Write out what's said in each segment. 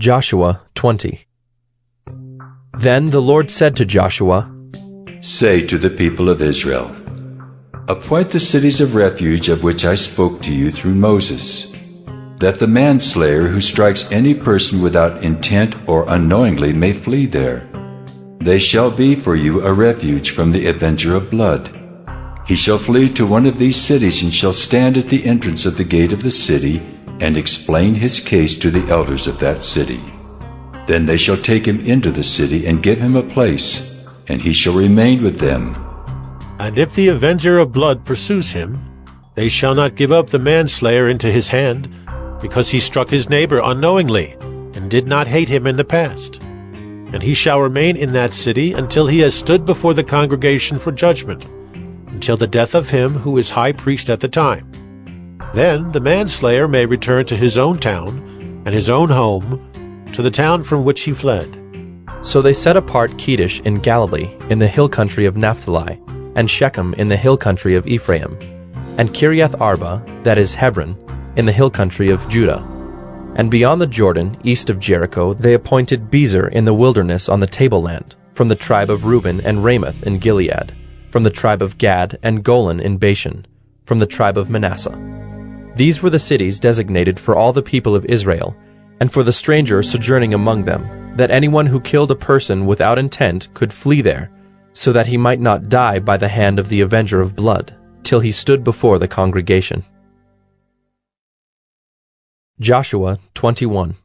Joshua 20. Then the Lord said to Joshua, Say to the people of Israel, Appoint the cities of refuge of which I spoke to you through Moses, that the manslayer who strikes any person without intent or unknowingly may flee there. They shall be for you a refuge from the avenger of blood. He shall flee to one of these cities and shall stand at the entrance of the gate of the city and explain his case to the elders of that city. Then they shall take him into the city and give him a place, and he shall remain with them. And if the avenger of blood pursues him, they shall not give up the manslayer into his hand, because he struck his neighbor unknowingly, and did not hate him in the past. And he shall remain in that city until he has stood before the congregation for judgment, until the death of him who is high priest at the time. Then the manslayer may return to his own town and his own home, to the town from which he fled. So they set apart Kedesh in Galilee, in the hill country of Naphtali, and Shechem in the hill country of Ephraim, and Kiriath Arba, that is Hebron, in the hill country of Judah. And beyond the Jordan, east of Jericho, they appointed Bezer in the wilderness on the tableland, from the tribe of Reuben, and Ramoth in Gilead, from the tribe of Gad, and Golan in Bashan, from the tribe of Manasseh. These were the cities designated for all the people of Israel, and for the stranger sojourning among them, that anyone who killed a person without intent could flee there, so that he might not die by the hand of the avenger of blood, till he stood before the congregation. Joshua 21.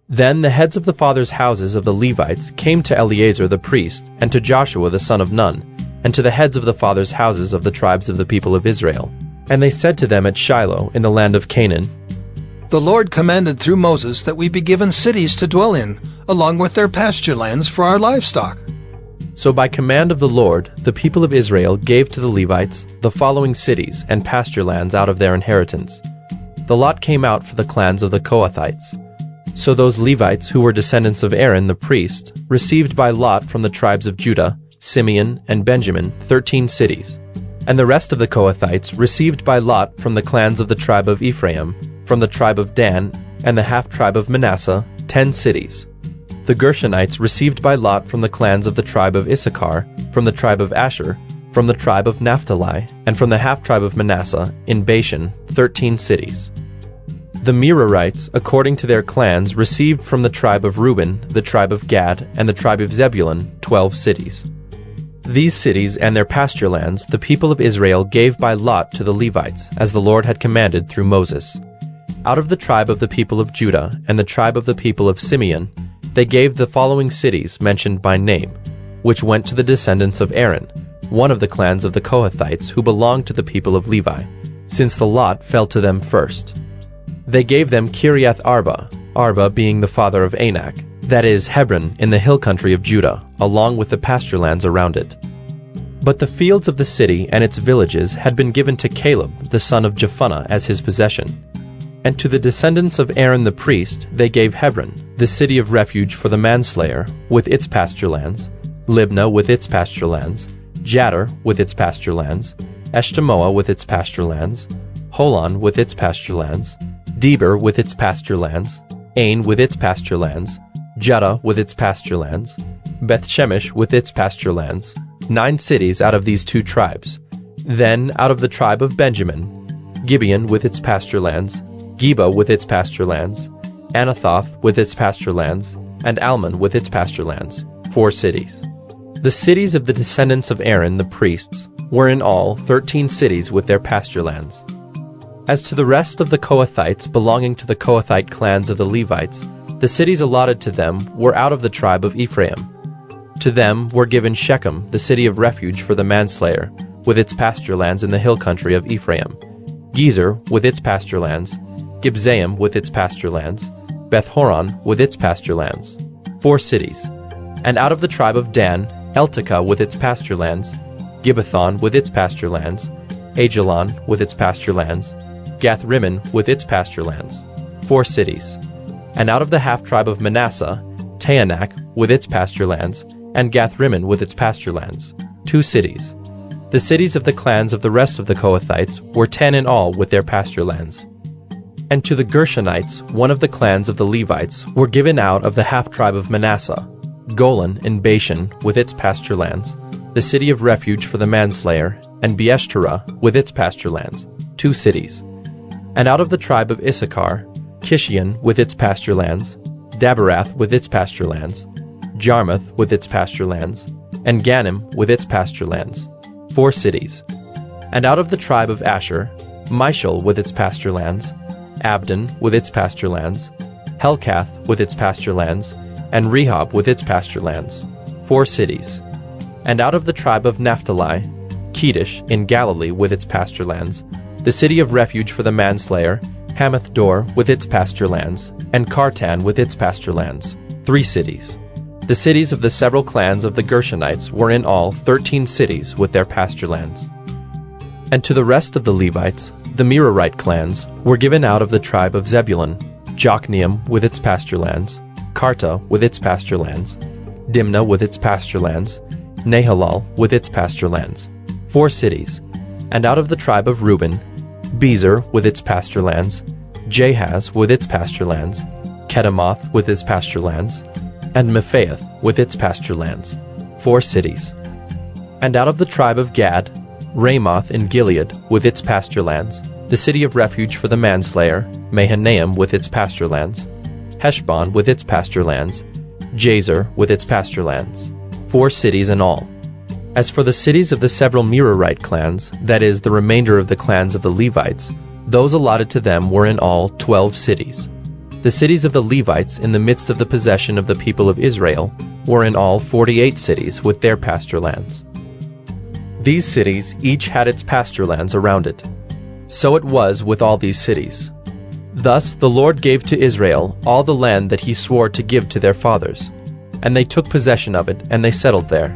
Then the heads of the fathers' houses of the Levites came to Eleazar the priest, and to Joshua the son of Nun, and to the heads of the fathers' houses of the tribes of the people of Israel. And they said to them at Shiloh in the land of Canaan, The Lord commanded through Moses that we be given cities to dwell in, along with their pasture lands for our livestock. So by command of the Lord, the people of Israel gave to the Levites the following cities and pasture lands out of their inheritance. The lot came out for the clans of the Kohathites. So those Levites who were descendants of Aaron the priest received by lot from the tribes of Judah, Simeon, and Benjamin 13 cities. And the rest of the Kohathites received by lot from the clans of the tribe of Ephraim, from the tribe of Dan, and the half-tribe of Manasseh 10 cities. The Gershonites received by lot from the clans of the tribe of Issachar, from the tribe of Asher, from the tribe of Naphtali, and from the half-tribe of Manasseh in Bashan 13 cities. The Merarites, according to their clans, received from the tribe of Reuben, the tribe of Gad, and the tribe of Zebulun 12 cities. These cities and their pasture lands the people of Israel gave by lot to the Levites, as the Lord had commanded through Moses. Out of the tribe of the people of Judah and the tribe of the people of Simeon, they gave the following cities mentioned by name, which went to the descendants of Aaron, one of the clans of the Kohathites who belonged to the people of Levi, since the lot fell to them first. They gave them Kiriath Arba, Arba being the father of Anak, that is, Hebron in the hill country of Judah, along with the pasture lands around it. But the fields of the city and its villages had been given to Caleb, the son of Jephunneh, as his possession. And to the descendants of Aaron the priest they gave Hebron, the city of refuge for the manslayer, with its pasture lands, Libnah with its pasture lands, Jattir with its pasture lands, Eshtemoa with its pasture lands, Holon with its pasture lands, Debir with its pasture lands, Ain with its pasture lands, Judah with its pasture lands, Beth-Shemesh with its pasture lands, 9 cities out of these 2 tribes. Then out of the tribe of Benjamin, Gibeon with its pasture lands, Geba with its pasture lands, Anathoth with its pasture lands, and Almon with its pasture lands, 4 cities. The cities of the descendants of Aaron the priests were in all 13 cities with their pasture lands. As to the rest of the Kohathites belonging to the Kohathite clans of the Levites, the cities allotted to them were out of the tribe of Ephraim. To them were given Shechem, the city of refuge for the manslayer, with its pasture lands in the hill country of Ephraim, Gezer with its pasture lands, Gibzaim with its pasture lands, Beth-horon with its pasture lands, 4 cities. And out of the tribe of Dan, Eltekeh with its pasture lands, Gibbethon with its pasture lands, Ajalon with its pasture lands, Gath-rimmon with its pasture lands, 4 cities. And out of the half-tribe of Manasseh, Taanach with its pasture lands, and Gath-rimmon with its pasture lands, 2 cities. The cities of the clans of the rest of the Kohathites were 10 in all with their pasture lands. And to the Gershonites, one of the clans of the Levites, were given out of the half-tribe of Manasseh, Golan in Bashan with its pasture lands, the city of refuge for the manslayer, and Beeshterah with its pasture lands, 2 cities. And out of the tribe of Issachar, Kishion with its pasture lands, Daberath with its pasture lands, Jarmuth with its pasture lands, and Ganim with its pasture lands, 4 cities. And out of the tribe of Asher, Mishal with its pasture lands, Abdon with its pasture lands, Helkath with its pasture lands, and Rehob with its pasture lands, 4 cities. And out of the tribe of Naphtali, Kedesh in Galilee with its pasture lands, the city of refuge for the manslayer, Hamath-dor with its pasture lands, and Kartan with its pasture lands, 3 cities. The cities of the several clans of the Gershonites were in all 13 cities with their pasture lands. And to the rest of the Levites, the Merarite clans, were given out of the tribe of Zebulun, Jokneam with its pasture lands, Karta with its pasture lands, Dimnah with its pasture lands, Nahalal with its pasture lands, 4 cities. And out of the tribe of Reuben, Bezer with its pasture lands, Jahaz with its pasture lands, Kedemoth with its pasture lands, and Mephaath with its pasture lands, 4 cities. And out of the tribe of Gad, Ramoth in Gilead with its pasture lands, the city of refuge for the manslayer, Mahanaim with its pasture lands, Heshbon with its pasture lands, Jazer with its pasture lands, 4 cities in all. As for the cities of the several Merarite clans, that is, the remainder of the clans of the Levites, those allotted to them were in all 12 cities. The cities of the Levites in the midst of the possession of the people of Israel were in all 48 cities with their pasture lands. These cities each had its pasture lands around it. So it was with all these cities. Thus the Lord gave to Israel all the land that he swore to give to their fathers, and they took possession of it, and they settled there.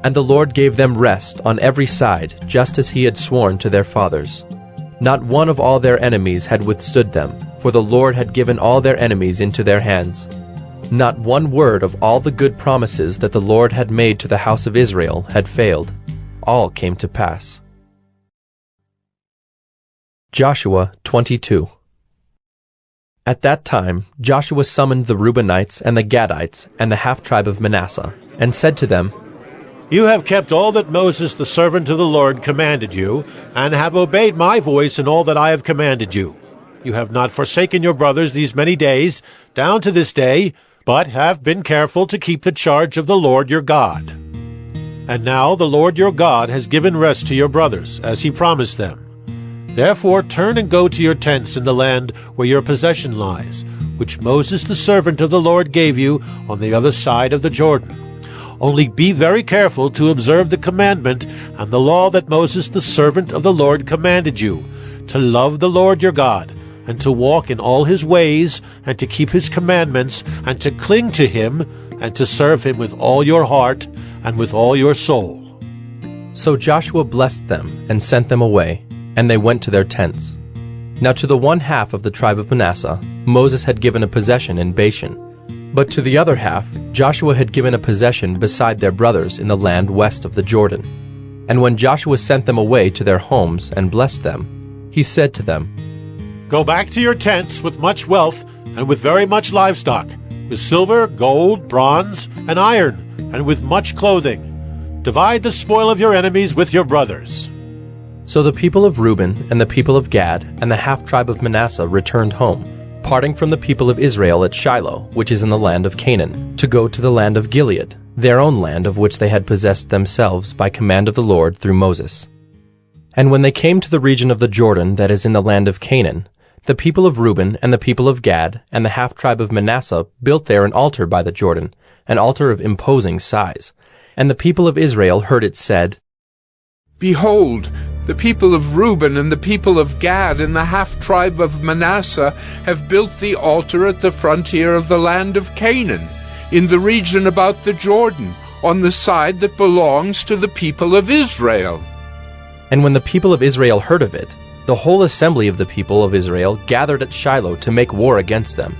And the Lord gave them rest on every side, just as he had sworn to their fathers. Not one of all their enemies had withstood them, for the Lord had given all their enemies into their hands. Not one word of all the good promises that the Lord had made to the house of Israel had failed. All came to pass. Joshua 22. At that time Joshua summoned the Reubenites and the Gadites and the half-tribe of Manasseh, and said to them, You have kept all that Moses the servant of the Lord commanded you, and have obeyed my voice in all that I have commanded you. You have not forsaken your brothers these many days, down to this day, but have been careful to keep the charge of the Lord your God. And now the Lord your God has given rest to your brothers, as he promised them. Therefore turn and go to your tents in the land where your possession lies, which Moses the servant of the Lord gave you on the other side of the Jordan. Only be very careful to observe the commandment and the law that Moses the servant of the Lord commanded you, to love the Lord your God, and to walk in all his ways, and to keep his commandments, and to cling to him, and to serve him with all your heart and with all your soul. So Joshua blessed them and sent them away, and they went to their tents. Now to the one half of the tribe of Manasseh Moses had given a possession in Bashan, but to the other half Joshua had given a possession beside their brothers in the land west of the Jordan. And when Joshua sent them away to their homes and blessed them, he said to them, Go back to your tents with much wealth and with very much livestock, with silver, gold, bronze, and iron, and with much clothing. Divide the spoil of your enemies with your brothers. So the people of Reuben and the people of Gad and the half-tribe of Manasseh returned home, parting from the people of Israel at Shiloh, which is in the land of Canaan, to go to the land of Gilead, their own land of which they had possessed themselves by command of the Lord through Moses. And when they came to the region of the Jordan that is in the land of Canaan, the people of Reuben and the people of Gad and the half-tribe of Manasseh built there an altar by the Jordan, an altar of imposing size. And the people of Israel heard it said, Behold, the people of Reuben and the people of Gad and the half-tribe of Manasseh have built the altar at the frontier of the land of Canaan, in the region about the Jordan, on the side that belongs to the people of Israel. And when the people of Israel heard of it, the whole assembly of the people of Israel gathered at Shiloh to make war against them.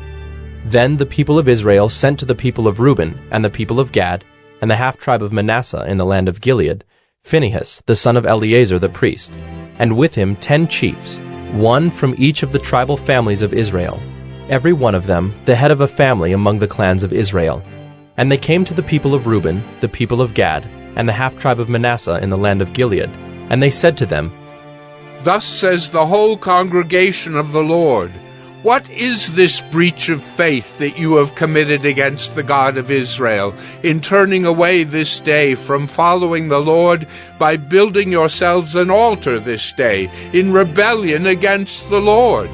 Then the people of Israel sent to the people of Reuben and the people of Gad and the half-tribe of Manasseh in the land of Gilead Phinehas, the son of Eleazar the priest, and with him 10 chiefs, one from each of the tribal families of Israel, every one of them the head of a family among the clans of Israel. And they came to the people of Reuben, the people of Gad, and the half-tribe of Manasseh in the land of Gilead. And they said to them, Thus says the whole congregation of the Lord, What is this breach of faith that you have committed against the God of Israel, in turning away this day from following the Lord by building yourselves an altar this day, in rebellion against the Lord?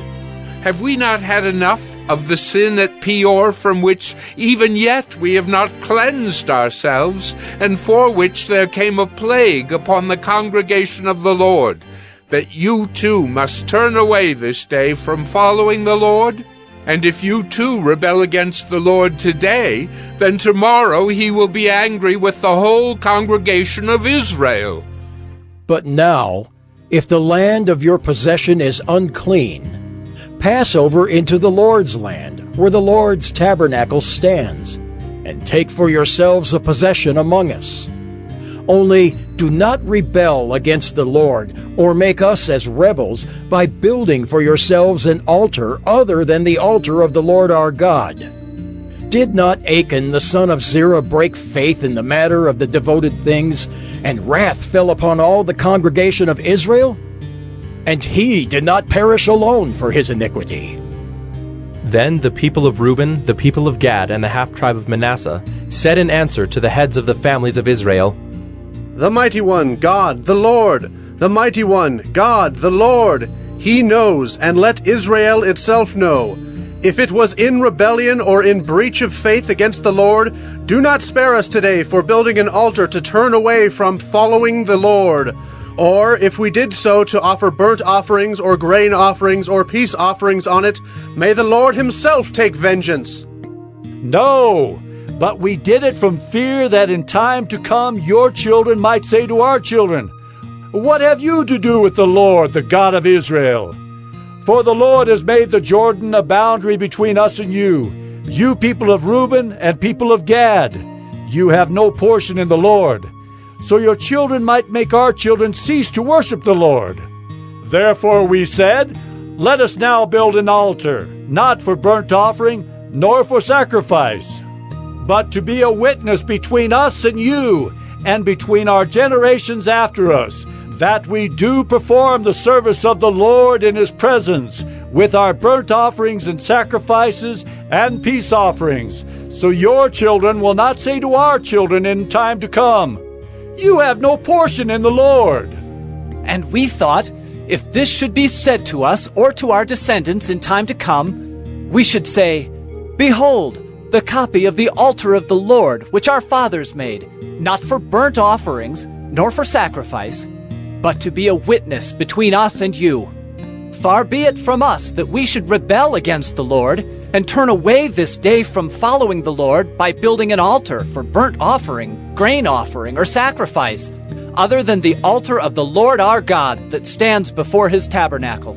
Have we not had enough of the sin at Peor, from which even yet we have not cleansed ourselves, and for which there came a plague upon the congregation of the Lord, that you too must turn away this day from following the Lord? And if you too rebel against the Lord today, then tomorrow he will be angry with the whole congregation of Israel. But now, if the land of your possession is unclean, pass over into the Lord's land, where the Lord's tabernacle stands, and take for yourselves a possession among us. Only do not rebel against the Lord, or make us as rebels, by building for yourselves an altar other than the altar of the Lord our God. Did not Achan the son of Zerah break faith in the matter of the devoted things, and wrath fell upon all the congregation of Israel? And he did not perish alone for his iniquity. Then the people of Reuben, the people of Gad, and the half-tribe of Manasseh said in answer to the heads of the families of Israel, The mighty one, God, the Lord, the mighty one, God, the Lord, he knows, and let Israel itself know. If it was in rebellion or in breach of faith against the Lord, do not spare us today for building an altar to turn away from following the Lord. Or, if we did so to offer burnt offerings or grain offerings or peace offerings on it, may the Lord himself take vengeance. No, but we did it from fear that in time to come your children might say to our children, What have you to do with the Lord, the God of Israel? For the Lord has made the Jordan a boundary between us and you people of Reuben and people of Gad. You have no portion in the Lord. So your children might make our children cease to worship the Lord. Therefore we said, Let us now build an altar, not for burnt offering, nor for sacrifice, but to be a witness between us and you, and between our generations after us, that we do perform the service of the Lord in his presence, with our burnt offerings and sacrifices and peace offerings, so your children will not say to our children in time to come, You have no portion in the Lord. And we thought, if this should be said to us or to our descendants in time to come, we should say, Behold, the copy of the altar of the Lord, which our fathers made, not for burnt offerings, nor for sacrifice, but to be a witness between us and you. Far be it from us that we should rebel against the Lord, and turn away this day from following the Lord by building an altar for burnt offering, grain offering, or sacrifice, other than the altar of the Lord our God that stands before his tabernacle.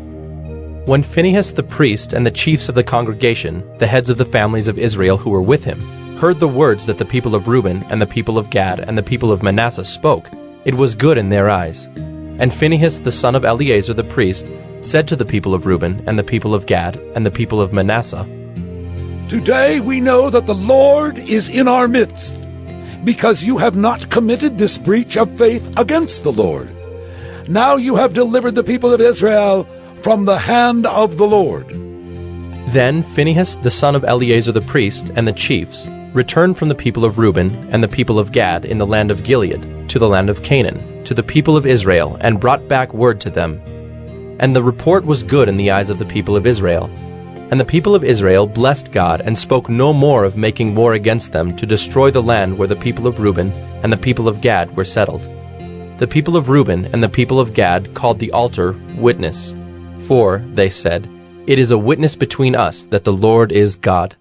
When Phinehas the priest and the chiefs of the congregation, the heads of the families of Israel who were with him, heard the words that the people of Reuben and the people of Gad and the people of Manasseh spoke, it was good in their eyes. And Phinehas the son of Eleazar the priest said to the people of Reuben and the people of Gad and the people of Manasseh, Today we know that the Lord is in our midst, because you have not committed this breach of faith against the Lord. Now you have delivered the people of Israel from the hand of the Lord. Then Phinehas the son of Eleazar the priest and the chiefs returned from the people of Reuben and the people of Gad in the land of Gilead to the land of Canaan, to the people of Israel, and brought back word to them. And the report was good in the eyes of the people of Israel. And the people of Israel blessed God and spoke no more of making war against them to destroy the land where the people of Reuben and the people of Gad were settled. The people of Reuben and the people of Gad called the altar Witness. For, they said, It is a witness between us that the Lord is God.